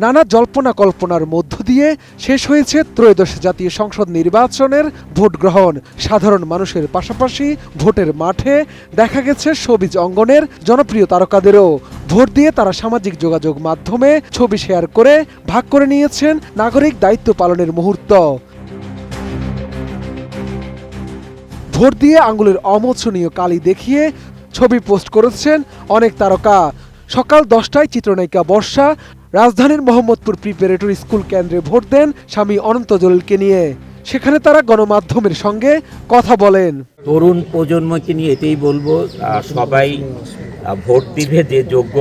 নানা জল্পনা কল্পনার মধ্য দিয়ে শেষ হয়েছে ত্রয়োদশ জাতীয় সংসদ নির্বাচনের ভোট গ্রহণ। সাধারণ মানুষের পাশাপাশি ভোটের মাঠে দেখা গেছে শোবিজ অঙ্গনের জনপ্রিয় তারকাদেরও। ভোট দিয়ে তারা সামাজিক যোগাযোগ মাধ্যমে ছবি শেয়ার করে ভাগ করে নিয়েছেন নাগরিক দায়িত্ব পালনের মুহূর্ত। ভোট দিয়ে আঙুলের অমোচনীয় কালি দেখিয়ে ছবি পোস্ট করেছেন অনেক তারকা। সকাল 10টায় চিত্রনায়িকা বর্ষা রাজধানীর মোহাম্মদপুর প্রিপারেটরি স্কুল কেন্দ্রে ভোট দেন স্বামী অনন্ত জলিলকে নিয়ে। সেখানে তারা গণমাধ্যমের সঙ্গে কথা বলেন। তরুণ প্রজন্মকে নিয়ে এটাই বলবো, সবাই ভোট দিবে, যে যোগ্য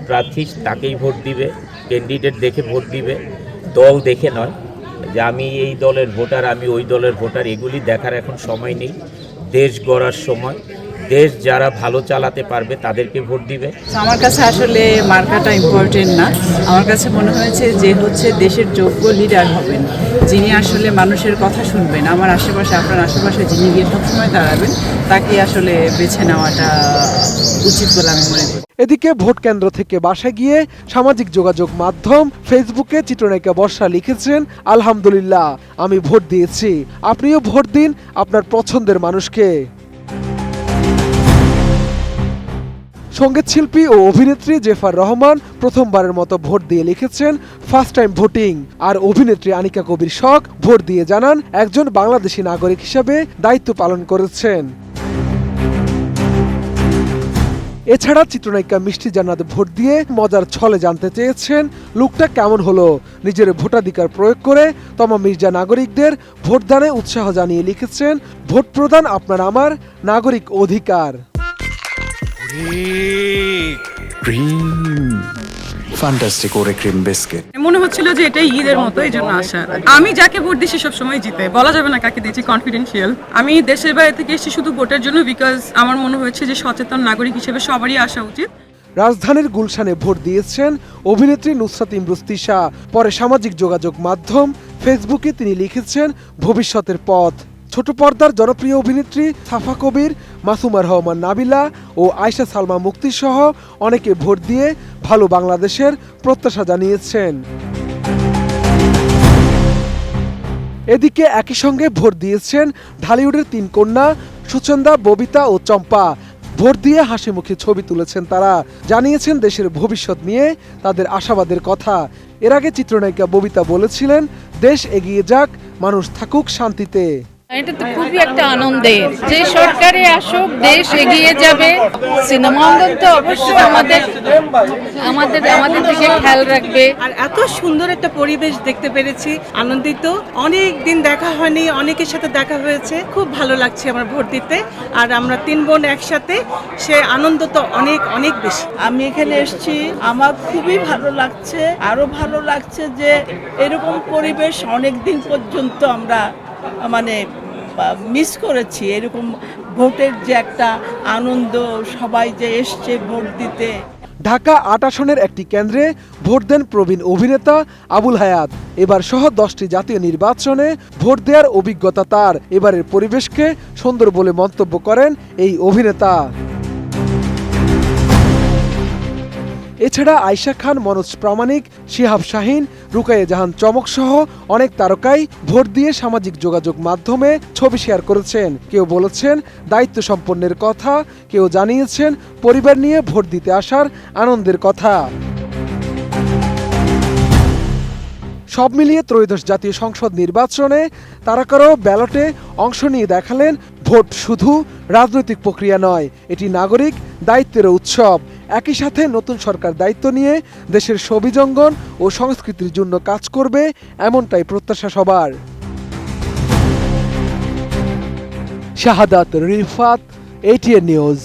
প্রার্থী তাকেই ভোট দিবে, ক্যান্ডিডেট দেখে ভোট দিবে, দল দেখে নয় যে আমি এই দলের ভোটার, আমি ওই দলের ভোটার, এগুলি দেখার এখন সময় নেই। দেশ গড়ার সময়, দেশ যারা ভালো চালাতে পারবে তাদেরকে ভোট দিবে। আমার কাছে আসলে মার্কাটা ইম্পর্টেন্ট না। আমার কাছে মনে হয়েছে যে দেশের যোগ্য লিডার হবেন, যিনি আসলে মানুষের কথা শুনবেন, আমার আশেপাশে আপনার আশেপাশে যিনি গিয়ে সবসময় দাঁড়াবেন, তাকে আসলে বেছে নেওয়াটা উচিত বলে আমি মনে করি। এদিকে ভোট কেন্দ্র থেকে বাসায় গিয়ে সামাজিক যোগাযোগ মাধ্যম ফেসবুকে চিত্রনায়িকা বর্ষা লিখেছেন, আলহামদুলিল্লাহ আমি ভোট দিয়েছি, আপনিও ভোট দিন আপনার পছন্দের মানুষকে। সঙ্গীত শিল্পী ও অভিনেত্রী জেফার রহমান প্রথমবারের মতো ভোট দিয়ে লিখেছেন ফার্স্ট টাইম ভোটিং। আর অভিনেত্রী আনিকা কবির শখ ভোট দিয়ে জানান একজন বাংলাদেশি নাগরিক হিসেবে দায়িত্ব পালন করেছেন। এছাড়া চিত্রনায়িকা মিষ্টি জান্নাত ভোট দিয়ে মজার ছলে জানতে চেয়েছেন লুকটা কেমন হলো। নিজের ভোটাধিকার প্রয়োগ করে তমা মির্জা নাগরিকদের ভোটদানে উৎসাহ জানিয়ে লিখেছেন, ভোট প্রদান আপনার আমার নাগরিক অধিকার। ফ্যান্টাস্টিক ওরে ক্রিম বিস্কিট। মনে হচ্ছিল যে এটাই ঈদের মতো, এই জন্য আসা। আমি যাকে ভোট দিচ্ছি সব সময় জিতে, বলা যাবে না কাকে দিচ্ছি, কনফিডেন্সিয়াল। আমি দেশের বাইরে থেকে এসেছি শুধু ভোটের জন্য, বিকজ আমার মনে হয়েছে যে সচেতন নাগরিক হিসেবে সবারই আসা উচিত। রাজধানীর গুলশানে ভোট দিয়েছেন অভিনেত্রী নুসরাত ইমরোজ তিশা। পরে সামাজিক যোগাযোগ মাধ্যম ফেসবুকে তিনি লিখেছেন ভবিষ্যতের পথ। ছোট পর্দার জনপ্রিয় অভিনেত্রী সাফা কবির, মাসুমা রহমান নাবিলা ও আয়শা সালমা মুক্তি সহ অনেকে ভোট দিয়ে ভালো বাংলাদেশের প্রত্যাশা জানিয়েছেন। এদিকে একই সঙ্গে ভোট দিয়েছেন ঢালিউডের 3 কন্যা সুচন্দা, ববিতা ও চম্পা। ভোট দিয়ে হাসি মুখে ছবি তুলেছেন তারা, জানিয়েছেন দেশের ভবিষ্যৎ নিয়ে তাদের আশাবাদের কথা। এর আগে চিত্রনায়িকা ববিতা বলেছিলেন, দেশ এগিয়ে যাক, মানুষ থাকুক শান্তিতে। এটা তো খুবই একটা আনন্দের, যে সরকারে আসুক দেশ এগিয়ে যাবে। সিনেমা অঙ্গন তো অবশ্যই আমাদের দিকে খেয়াল রাখবে। আর এত সুন্দর একটা পরিবেশ দেখতে পেরেছি, আনন্দিত। অনেক দিন দেখা হয়নি, অনেকের সাথে দেখা হয়েছে, খুব ভালো লাগছে আমার ভোট দিতে। আর আমরা 3 বোন একসাথে, সে আনন্দ তো অনেক অনেক বেশি। আমি এখানে এসেছি, আমার খুবই ভালো লাগছে। আরো ভালো লাগছে যে এরকম পরিবেশ অনেক দিন পর্যন্ত আমরা মিস করেছি। এরকম ভোটের যে একটা আনন্দ, সবাই যে এসছে ভোট দিতে। ঢাকা 8 আসনের একটি কেন্দ্রে ভোট দেন প্রবীণ অভিনেতা আবুল হায়াত। এবার সহ 10টি জাতীয় নির্বাচনে ভোট দেওয়ার অভিজ্ঞতা তার। এবারের পরিবেশকে সুন্দর বলে মন্তব্য করেন এই অভিনেতা। এছাড়া আয়েশা খান, মনোজ প্রামাণিক, শিহাব শাহিন, রুকাইয়া জাহান চমক সহ অনেক তারকাই ভোট দিয়ে সামাজিক যোগাযোগ মাধ্যমে ছবি শেয়ার করেছেন। কেউ বলেছেন দায়িত্ব সম্পন্নের কথা, কেউ জানিয়েছেন পরিবার নিয়ে ভোট দিতে আসার আনন্দের কথা। সব মিলিয়ে ত্রয়োদশ জাতীয় সংসদ নির্বাচনে তারকারাও ব্যালটে অংশ নিয়ে দেখালেন ভোট শুধু রাজনৈতিক প্রক্রিয়া নয়, এটি নাগরিক দায়িত্বের উৎসব। একই সাথে নতুন সরকার দায়িত্ব নিয়ে দেশের সবিজঙ্গন ও সংস্কৃতির জন্য কাজ করবে, এমনটাই প্রত্যাশা সবার। শাহাদাত রিফাত, ATN নিউজ।